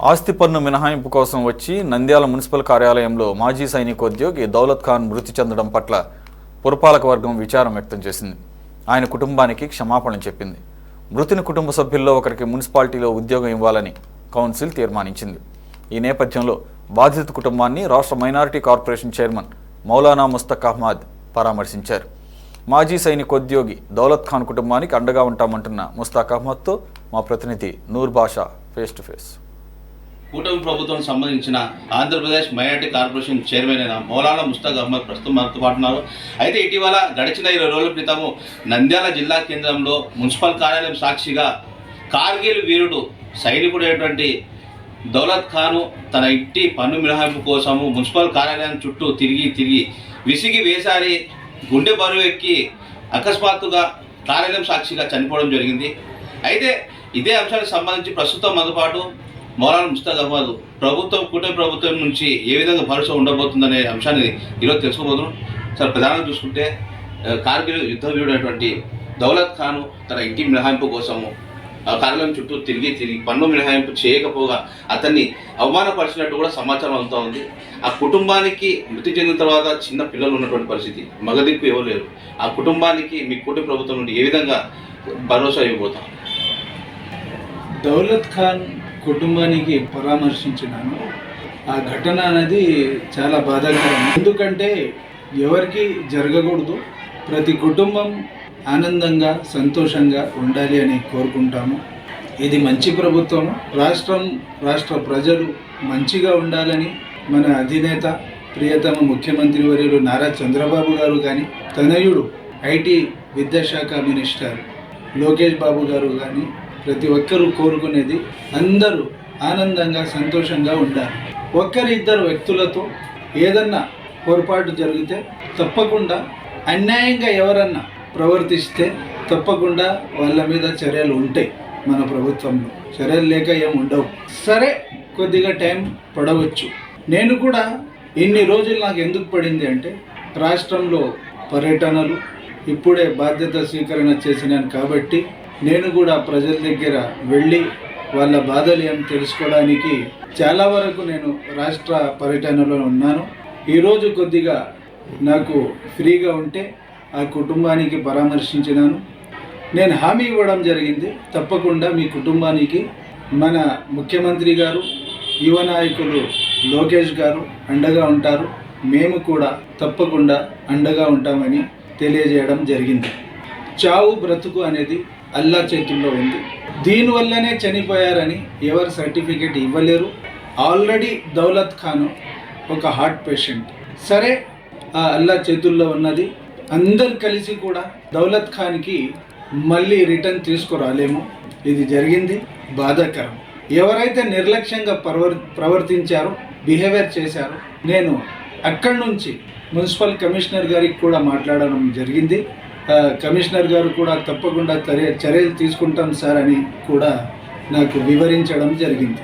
ఆస్తి పన్ను మినహాయింపు కోసం వచ్చి నంద్యాల మున్సిపల్ కార్యాలయంలో మాజీ సైనికోద్యోగి దౌలత్ ఖాన్ మృతి చెందడం పట్ల పురపాలక వర్గం విచారం వ్యక్తం చేసింది. ఆయన కుటుంబానికి క్షమాపణ చెప్పింది. మృతుని కుటుంబ సభ్యుల్లో ఒకరికి మున్సిపాలిటీలో ఉద్యోగం ఇవ్వాలని కౌన్సిల్ తీర్మానించింది. ఈ నేపథ్యంలో బాధిత కుటుంబాన్ని రాష్ట్ర minority corporation chairman Maulana Mushtaq Ahmed పరామర్శించారు. మాజీ సైనికోద్యోగి దౌలత్ ఖాన్ కుటుంబానికి అండగా ఉంటామంటున్న ముస్తక్ అహ్మద్తో మా ప్రతినిధి నూర్ బాషా ఫేస్ టు ఫేస్. కూటమి ప్రభుత్వం సంబంధించిన ఆంధ్రప్రదేశ్ మైనారిటీ కార్పొరేషన్ చైర్మన్ అయిన మౌలానా ముస్తక్ అహ్మద్ ప్రస్తుతం మనతో పాటు ఉన్నారు. అయితే ఇటీవల గడిచిన 20 రోజుల క్రితము నంద్యాల జిల్లా కేంద్రంలో మున్సిపల్ కార్యాలయం సాక్షిగా కార్గిల్ వీరుడు సైనికుడైనటువంటి దౌలత్ ఖాను తన ఇంటి పన్ను మినహాయింపు కోసము మున్సిపల్ కార్యాలయం చుట్టూ తిరిగి విసిగి వేసారి గుండె బరువు ఎక్కి అకస్మాత్తుగా కార్యాలయం సాక్షిగా చనిపోవడం జరిగింది. అయితే ఇదే అంశానికి సంబంధించి ప్రస్తుతం మనతో పాటు మౌలానా ముస్తక్ అహ్మద్ కూటమి ప్రభుత్వం నుంచి ఏ విధంగా భరోసా ఉండబోతుందనే అంశాన్ని ఈరోజు తెలుసుకోబోతున్నాం. సార్, ప్రధానంగా చూసుకుంటే కార్గిల్ యుద్ధ వీరుడైనటువంటి దౌలత్ ఖాను తన ఇంటి మినహాయింపు కోసము కార్యాలయం చుట్టూ తిరిగి పన్ను మినహాయింపు చేయకపోగా అతన్ని అవమానపరిచినట్టు కూడా సమాచారం అవుతూ ఉంది. ఆ కుటుంబానికి మృతి చెందిన తర్వాత చిన్న పిల్లలు ఉన్నటువంటి పరిస్థితి, మగదిక్కు ఎవరు లేరు. ఆ కుటుంబానికి మీ కూటమి ప్రభుత్వం నుండి ఏ విధంగా భరోసా ఇవ్వబోతాం? దౌలత్ ఖాన్ కుటుంబానికి పరామర్శించినాను. ఆ ఘటన అనేది చాలా బాధాకరం. ఎందుకంటే ఎవరికి జరగకూడదు. ప్రతి కుటుంబం ఆనందంగా సంతోషంగా ఉండాలి అని కోరుకుంటాము. ఇది మంచి ప్రభుత్వం. రాష్ట్ర ప్రజలు మంచిగా ఉండాలని మన అధినేత ప్రియతమ ముఖ్యమంత్రి వర్యులు నారా చంద్రబాబు గారు కానీ, తనయుడు ఐటీ విద్యాశాఖ మినిస్టర్ లోకేష్ బాబు గారు కానీ ప్రతి ఒక్కరూ కోరుకునేది అందరూ ఆనందంగా సంతోషంగా ఉండాలి. ఒక్కరిద్దరు వ్యక్తులతో ఏదన్నా పొరపాటు జరిగితే తప్పకుండా అన్యాయంగా ఎవరన్నా ప్రవర్తిస్తే తప్పకుండా వాళ్ళ మీద చర్యలు ఉంటాయి. మన ప్రభుత్వంలో చర్యలు లేక ఏం ఉండవు. సరే, కొద్దిగా టైం పడవచ్చు. నేను కూడా ఇన్ని రోజులు నాకు ఎందుకు పడింది అంటే రాష్ట్రంలో పర్యటనలు, ఇప్పుడే బాధ్యత స్వీకరణ చేసినాను కాబట్టి నేను కూడా ప్రజల దగ్గర వెళ్ళి వాళ్ళ బాధలు ఏం తెలుసుకోవడానికి చాలా వరకు నేను రాష్ట్ర పర్యటనలో ఉన్నాను. ఈరోజు కొద్దిగా నాకు ఫ్రీగా ఉంటే ఆ కుటుంబానికి పరామర్శించినాను. నేను హామీ ఇవ్వడం జరిగింది, తప్పకుండా మీ కుటుంబానికి మన ముఖ్యమంత్రి గారు, యువ నాయకులు లోకేష్ గారు అండగా ఉంటారు. మేము కూడా తప్పకుండా అండగా ఉంటామని తెలియజేయడం జరిగింది. చావు బ్రతుకు అనేది అల్లా చేతుల్లో ఉంది. దీనివల్లనే చనిపోయారని ఎవరు సర్టిఫికేట్ ఇవ్వలేరు. ఆల్రెడీ దౌలత్ ఖాను ఒక హార్ట్ పేషెంట్. సరే, ఆ అల్లా చేతుల్లో ఉన్నది. అందరు కలిసి కూడా దౌలత్ ఖాన్కి మళ్ళీ రిటర్న్ తీసుకురాలేము. ఇది జరిగింది, బాధాకరం. ఎవరైతే నిర్లక్ష్యంగా ప్రవర్తించారో, బిహేవియర్ చేశారో, నేను అక్కడి నుంచి మున్సిపల్ కమిషనర్ గారికి కూడా మాట్లాడడం జరిగింది. కమిషనర్ గారు కూడా తప్పకుండా చర్యలు తీసుకుంటాం సార్ అని కూడా నాకు వివరించడం జరిగింది.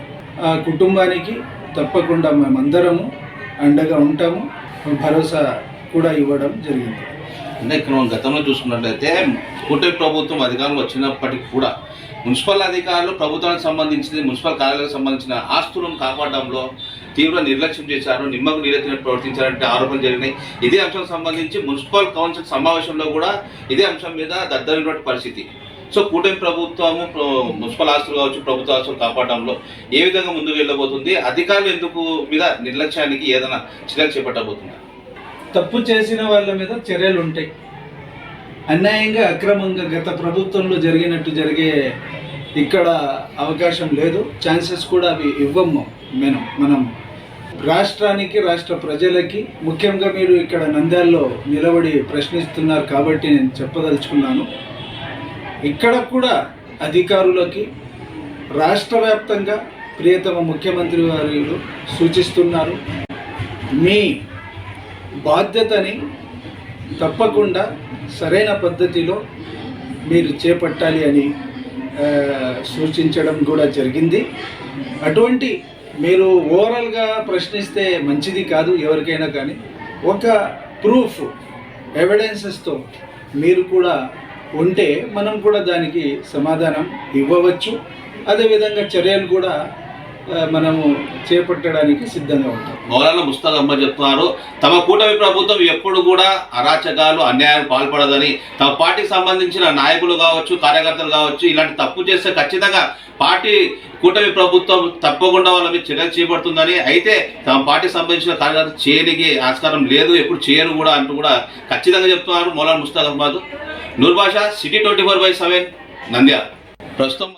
ఆ కుటుంబానికి తప్పకుండా మేమందరము అండగా ఉంటాము, భరోసా కూడా ఇవ్వడం జరిగింది. అంటే ఇక్కడ మనం గతంలో చూసుకున్నట్లయితే కూటమి ప్రభుత్వం అధికారంలో వచ్చినప్పటికీ కూడా మున్సిపల్ అధికారులు ప్రభుత్వానికి సంబంధించిన మున్సిపల్ కార్యాలయాలకు సంబంధించిన ఆస్తులను కాపాడడంలో తీవ్ర నిర్లక్ష్యం చేశారు, నిమ్మకు నీరెత్తినట్టు ప్రవర్తించారంటే ఆరోపణలు జరిగినాయి. ఇదే అంశానికి సంబంధించి మున్సిపల్ కౌన్సిల్ సమావేశంలో కూడా ఇదే అంశం మీద దద్దరినటువంటి పరిస్థితి. సో కూటమి ప్రభుత్వము మున్సిపల్ ఆస్తులు కావచ్చు, ప్రభుత్వ ఆస్తులు కాపాడడంలో ఏ విధంగా ముందుకు వెళ్ళబోతుంది? అధికారులు ఎందుకు మీద నిర్లక్ష్యానికి ఏదైనా చర్యలు చేపట్టబోతుంది? తప్పు చేసిన వాళ్ళ మీద చర్యలు ఉంటాయి. అన్యాయంగా అక్రమంగా గత ప్రభుత్వంలో జరిగినట్టు జరిగే ఇక్కడ అవకాశం లేదు. ఛాన్సెస్ కూడా అవి ఇవ్వము. మనం రాష్ట్రానికి, రాష్ట్ర ప్రజలకి, ముఖ్యంగా మీరు ఇక్కడ నంద్యాలలో నిలబడి ప్రశ్నిస్తున్నారు కాబట్టి నేను చెప్పదలుచుకున్నాను. ఇక్కడ కూడా అధికారులకి రాష్ట్ర వ్యాప్తంగా ప్రియతమ ముఖ్యమంత్రి వారు సూచిస్తున్నారు. మీ బాధ్యతని తప్పకుండా సరైన పద్ధతిలో మీరు చేపట్టాలి అని సూచించడం కూడా జరిగింది. అటువంటి మీరు ఓవరాల్గా ప్రశ్నిస్తే మంచిది కాదు ఎవరికైనా, కానీ ఒక ప్రూఫ్ ఎవిడెన్సెస్తో మీరు కూడా ఉంటే మనం కూడా దానికి సమాధానం ఇవ్వవచ్చు. అదేవిధంగా చర్యలు కూడా మనము చేపట్టడానికి సిద్ధంగా ఉంటాం. మౌలానా ముస్తాక్ అహ్మద్ చెప్తున్నారు, తమ కూటమి ప్రభుత్వం ఎప్పుడు కూడా అరాచకాలు అన్యాయాలు పాల్పడదని, తమ పార్టీకి సంబంధించిన నాయకులు కావచ్చు, కార్యకర్తలు కావచ్చు, ఇలాంటి తప్పు చేస్తే ఖచ్చితంగా పార్టీ కూటమి ప్రభుత్వం తప్పకుండా వాళ్ళ మీద చర్యలు చేపడుతుందని, అయితే తమ పార్టీకి సంబంధించిన కార్యకర్తలు చేయడానికి ఆస్కారం లేదు, ఎప్పుడు చేయరు కూడా అంటూ కూడా ఖచ్చితంగా చెప్తున్నారు మౌలానా ముస్తాక్ అహ్మద్. నూర్ బాషా, సిటీ 24/7, నంద్యాల. ప్రస్తుతం